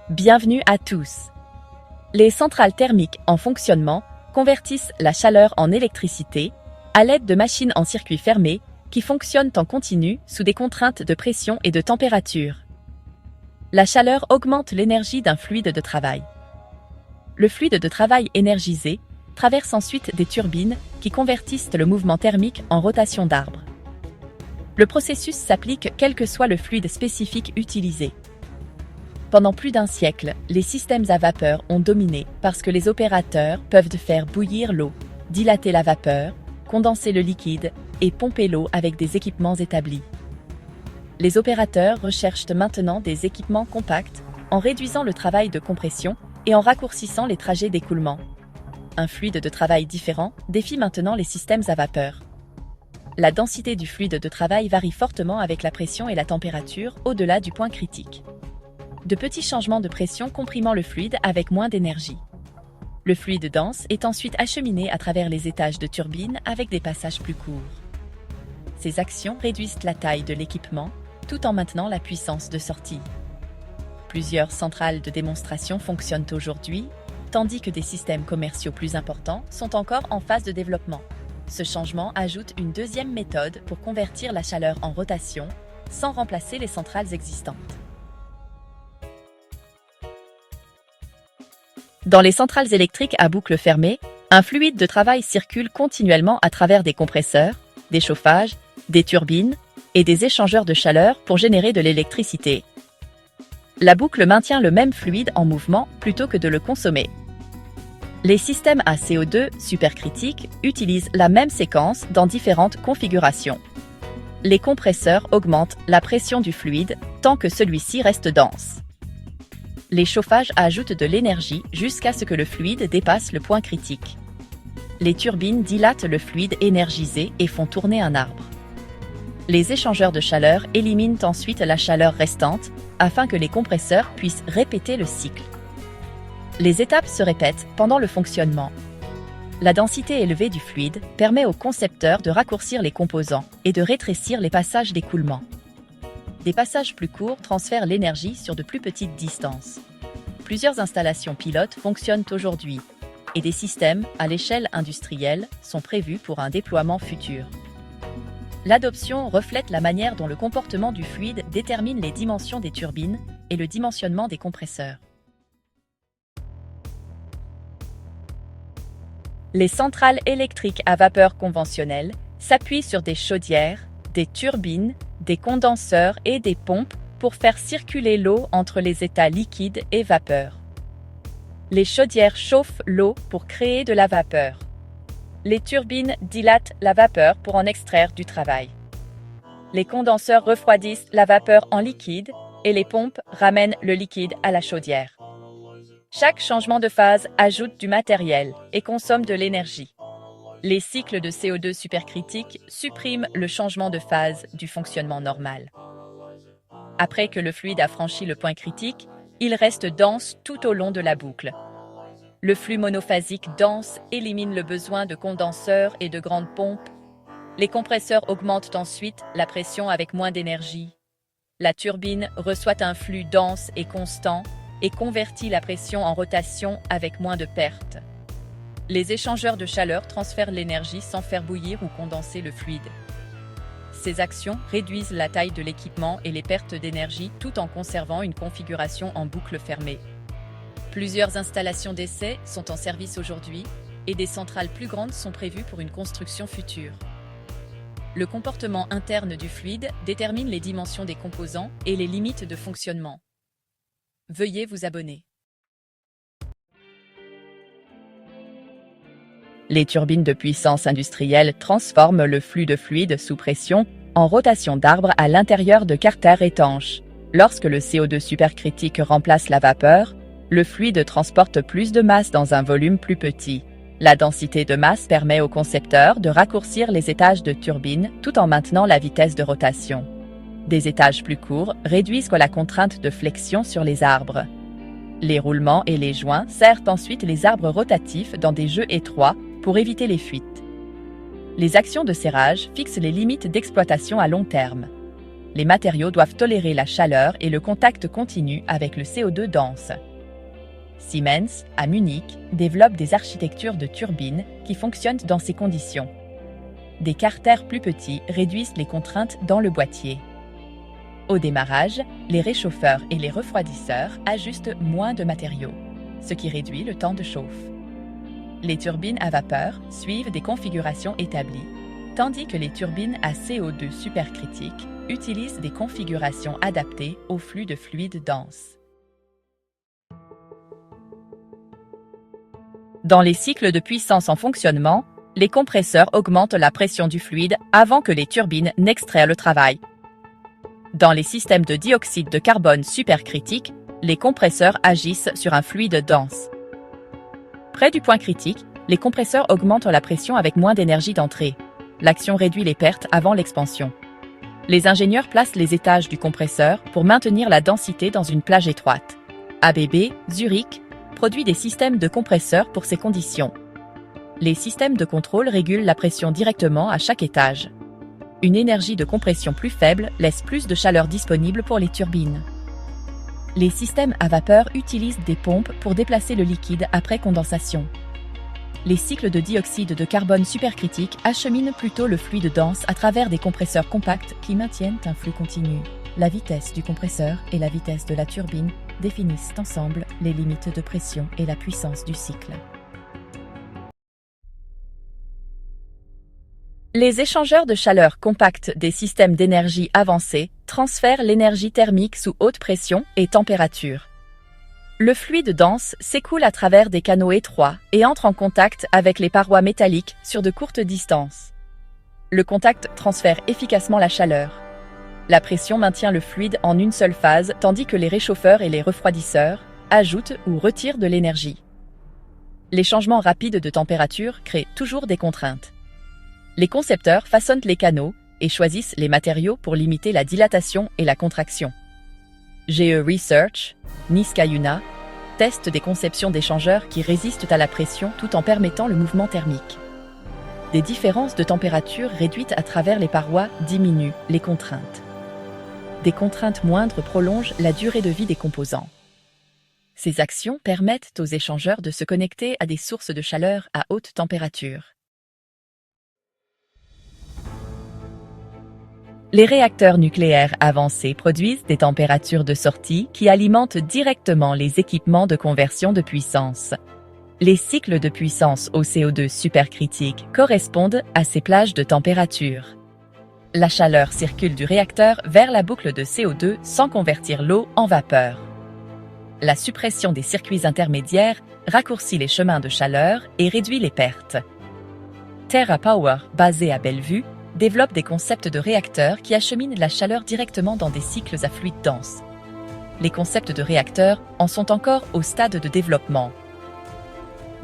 Bienvenue à tous. Les centrales thermiques en fonctionnement convertissent la chaleur en électricité à l'aide de machines en circuit fermé qui fonctionnent en continu sous des contraintes de pression et de température. La chaleur augmente l'énergie d'un fluide de travail. Le fluide de travail énergisé traverse ensuite des turbines qui convertissent le mouvement thermique en rotation d'arbre. Le processus s'applique quel que soit le fluide spécifique utilisé. Pendant plus d'un siècle, les systèmes à vapeur ont dominé parce que les opérateurs peuvent faire bouillir l'eau, dilater la vapeur, condenser le liquide et pomper l'eau avec des équipements établis. Les opérateurs recherchent maintenant des équipements compacts en réduisant le travail de compression et en raccourcissant les trajets d'écoulement. Un fluide de travail différent défie maintenant les systèmes à vapeur. La densité du fluide de travail varie fortement avec la pression et la température au-delà du point critique. De petits changements de pression comprimant le fluide avec moins d'énergie. Le fluide dense est ensuite acheminé à travers les étages de turbines avec des passages plus courts. Ces actions réduisent la taille de l'équipement tout en maintenant la puissance de sortie. Plusieurs centrales de démonstration fonctionnent aujourd'hui, tandis que des systèmes commerciaux plus importants sont encore en phase de développement. Ce changement ajoute une deuxième méthode pour convertir la chaleur en rotation sans remplacer les centrales existantes. Dans les centrales électriques à boucle fermée, un fluide de travail circule continuellement à travers des compresseurs, des chauffages, des turbines et des échangeurs de chaleur pour générer de l'électricité. La boucle maintient le même fluide en mouvement plutôt que de le consommer. Les systèmes à CO2 supercritiques utilisent la même séquence dans différentes configurations. Les compresseurs augmentent la pression du fluide tant que celui-ci reste dense. Les chauffages ajoutent de l'énergie jusqu'à ce que le fluide dépasse le point critique. Les turbines dilatent le fluide énergisé et font tourner un arbre. Les échangeurs de chaleur éliminent ensuite la chaleur restante afin que les compresseurs puissent répéter le cycle. Les étapes se répètent pendant le fonctionnement. La densité élevée du fluide permet au concepteur de raccourcir les composants et de rétrécir les passages d'écoulement. Des passages plus courts transfèrent l'énergie sur de plus petites distances. Plusieurs installations pilotes fonctionnent aujourd'hui et des systèmes à l'échelle industrielle sont prévus pour un déploiement futur. L'adoption reflète la manière dont le comportement du fluide détermine les dimensions des turbines et le dimensionnement des compresseurs. Les centrales électriques à vapeur conventionnelles s'appuient sur des chaudières, des turbines, des condenseurs et des pompes pour faire circuler l'eau entre les états liquide et vapeur. Les chaudières chauffent l'eau pour créer de la vapeur. Les turbines dilatent la vapeur pour en extraire du travail. Les condenseurs refroidissent la vapeur en liquide et les pompes ramènent le liquide à la chaudière. Chaque changement de phase ajoute du matériel et consomme de l'énergie. Les cycles de CO2 supercritiques suppriment le changement de phase du fonctionnement normal. Après que le fluide a franchi le point critique, il reste dense tout au long de la boucle. Le flux monophasique dense élimine le besoin de condenseurs et de grandes pompes. Les compresseurs augmentent ensuite la pression avec moins d'énergie. La turbine reçoit un flux dense et constant et convertit la pression en rotation avec moins de pertes. Les échangeurs de chaleur transfèrent l'énergie sans faire bouillir ou condenser le fluide. Ces actions réduisent la taille de l'équipement et les pertes d'énergie tout en conservant une configuration en boucle fermée. Plusieurs installations d'essai sont en service aujourd'hui et des centrales plus grandes sont prévues pour une construction future. Le comportement interne du fluide détermine les dimensions des composants et les limites de fonctionnement. Veuillez vous abonner. Les turbines de puissance industrielle transforment le flux de fluide sous pression en rotation d'arbre à l'intérieur de carters étanches. Lorsque le CO2 supercritique remplace la vapeur, le fluide transporte plus de masse dans un volume plus petit. La densité de masse permet au concepteur de raccourcir les étages de turbine tout en maintenant la vitesse de rotation. Des étages plus courts réduisent la contrainte de flexion sur les arbres. Les roulements et les joints serrent ensuite les arbres rotatifs dans des jeux étroits pour éviter les fuites. Les actions de serrage fixent les limites d'exploitation à long terme. les matériaux doivent tolérer la chaleur et le contact continu avec le CO2 dense. Siemens, à Munich, développe des architectures de turbines qui fonctionnent dans ces conditions. Des carters plus petits réduisent les contraintes dans le boîtier. Au démarrage, les réchauffeurs et les refroidisseurs ajustent moins de matériaux, ce qui réduit le temps de chauffe. Les turbines à vapeur suivent des configurations établies, tandis que les turbines à CO2 supercritique utilisent des configurations adaptées au flux de fluide dense. Dans les cycles de puissance en fonctionnement, les compresseurs augmentent la pression du fluide avant que les turbines n'extraient le travail. Dans les systèmes de dioxyde de carbone supercritique, les compresseurs agissent sur un fluide dense. Près du point critique, les compresseurs augmentent la pression avec moins d'énergie d'entrée. L'action réduit les pertes avant l'expansion. Les ingénieurs placent les étages du compresseur pour maintenir la densité dans une plage étroite. ABB, Zurich, produit des systèmes de compresseurs pour ces conditions. Les systèmes de contrôle régulent la pression directement à chaque étage. Une énergie de compression plus faible laisse plus de chaleur disponible pour les turbines. Les systèmes à vapeur utilisent des pompes pour déplacer le liquide après condensation. Les cycles de dioxyde de carbone supercritique acheminent plutôt le fluide dense à travers des compresseurs compacts qui maintiennent un flux continu. La vitesse du compresseur et la vitesse de la turbine définissent ensemble les limites de pression et la puissance du cycle. Les échangeurs de chaleur compacts des systèmes d'énergie avancés transfèrent l'énergie thermique sous haute pression et température. Le fluide dense s'écoule à travers des canaux étroits et entre en contact avec les parois métalliques sur de courtes distances. Le contact transfère efficacement la chaleur. La pression maintient le fluide en une seule phase, tandis que les réchauffeurs et les refroidisseurs ajoutent ou retirent de l'énergie. Les changements rapides de température créent toujours des contraintes. Les concepteurs façonnent les canaux et choisissent les matériaux pour limiter la dilatation et la contraction. GE Research, Niskayuna, teste des conceptions d'échangeurs qui résistent à la pression tout en permettant le mouvement thermique. Des différences de température réduites à travers les parois diminuent les contraintes. Des contraintes moindres prolongent la durée de vie des composants. Ces actions permettent aux échangeurs de se connecter à des sources de chaleur à haute température. Les réacteurs nucléaires avancés produisent des températures de sortie qui alimentent directement les équipements de conversion de puissance. Les cycles de puissance au CO2 supercritique correspondent à ces plages de température. La chaleur circule du réacteur vers la boucle de CO2 sans convertir l'eau en vapeur. La suppression des circuits intermédiaires raccourcit les chemins de chaleur et réduit les pertes. TerraPower, basé à Bellevue, développe des concepts de réacteurs qui acheminent la chaleur directement dans des cycles à fluide dense. Les concepts de réacteurs en sont encore au stade de développement.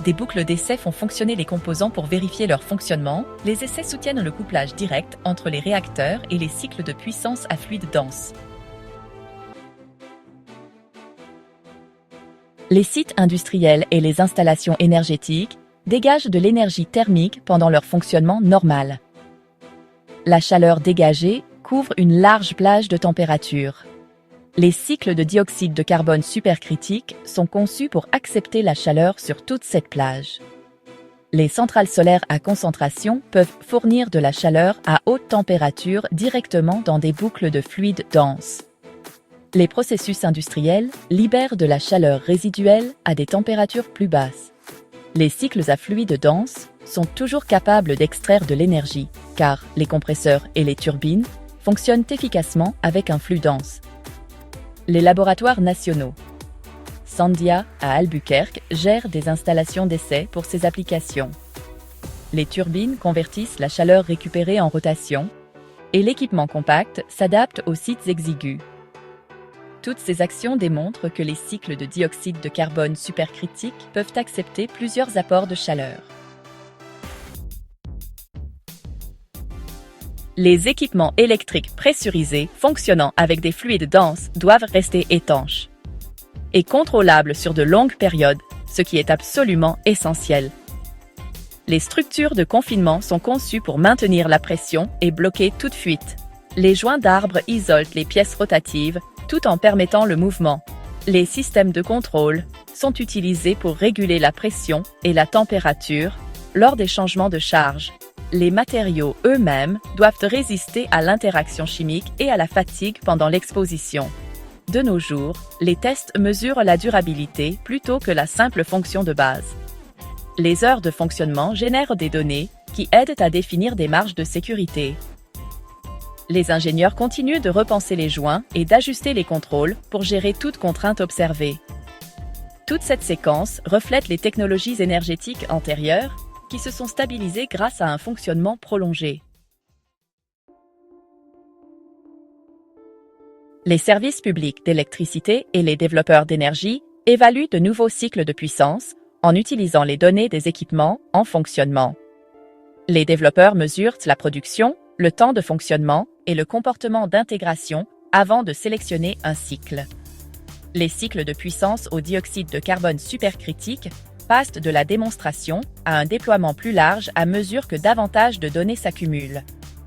Des boucles d'essai font fonctionner les composants pour vérifier leur fonctionnement. Les essais soutiennent le couplage direct entre les réacteurs et les cycles de puissance à fluide dense. Les sites industriels et les installations énergétiques dégagent de l'énergie thermique pendant leur fonctionnement normal. La chaleur dégagée couvre une large plage de température. Les cycles de dioxyde de carbone supercritique sont conçus pour accepter la chaleur sur toute cette plage. Les centrales solaires à concentration peuvent fournir de la chaleur à haute température directement dans des boucles de fluide dense. Les processus industriels libèrent de la chaleur résiduelle à des températures plus basses. Les cycles à fluide dense sont toujours capables d'extraire de l'énergie, car les compresseurs et les turbines fonctionnent efficacement avec un flux dense. Les laboratoires nationaux Sandia à Albuquerque gère des installations d'essai pour ces applications. Les turbines convertissent la chaleur récupérée en rotation et l'équipement compact s'adapte aux sites exigus. Toutes ces actions démontrent que les cycles de dioxyde de carbone supercritique peuvent accepter plusieurs apports de chaleur. Les équipements électriques pressurisés fonctionnant avec des fluides denses doivent rester étanches et contrôlables sur de longues périodes, ce qui est absolument essentiel. Les structures de confinement sont conçues pour maintenir la pression et bloquer toute fuite. Les joints d'arbre isolent les pièces rotatives tout en permettant le mouvement. Les systèmes de contrôle sont utilisés pour réguler la pression et la température lors des changements de charge. Les matériaux eux-mêmes doivent résister à l'interaction chimique et à la fatigue pendant l'exposition. De nos jours, les tests mesurent la durabilité plutôt que la simple fonction de base. Les heures de fonctionnement génèrent des données qui aident à définir des marges de sécurité. Les ingénieurs continuent de repenser les joints et d'ajuster les contrôles pour gérer toute contrainte observée. Toute cette séquence reflète les technologies énergétiques antérieures qui se sont stabilisées grâce à un fonctionnement prolongé. Les services publics d'électricité et les développeurs d'énergie évaluent de nouveaux cycles de puissance en utilisant les données des équipements en fonctionnement. Les développeurs mesurent la production, le temps de fonctionnement et le comportement d'intégration avant de sélectionner un cycle. Les cycles de puissance au dioxyde de carbone supercritique passent de la démonstration à un déploiement plus large à mesure que davantage de données s'accumulent.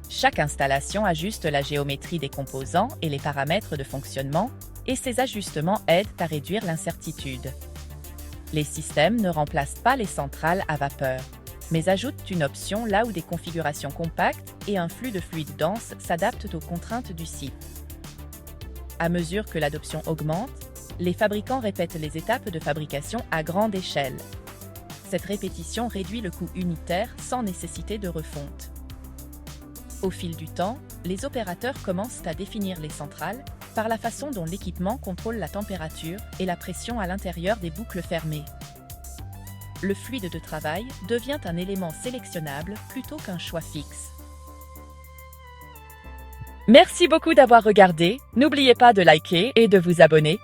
Chaque installation ajuste la géométrie des composants et les paramètres de fonctionnement, et ces ajustements aident à réduire l'incertitude. Les systèmes ne remplacent pas les centrales à vapeur, mais ajoutent une option là où des configurations compactes et un flux de fluide dense s'adaptent aux contraintes du site. À mesure que l'adoption augmente, les fabricants répètent les étapes de fabrication à grande échelle. Cette répétition réduit le coût unitaire sans nécessité de refonte. Au fil du temps, les opérateurs commencent à définir les centrales par la façon dont l'équipement contrôle la température et la pression à l'intérieur des boucles fermées. Le fluide de travail devient un élément sélectionnable plutôt qu'un choix fixe. Merci beaucoup d'avoir regardé. N'oubliez pas de liker et de vous abonner.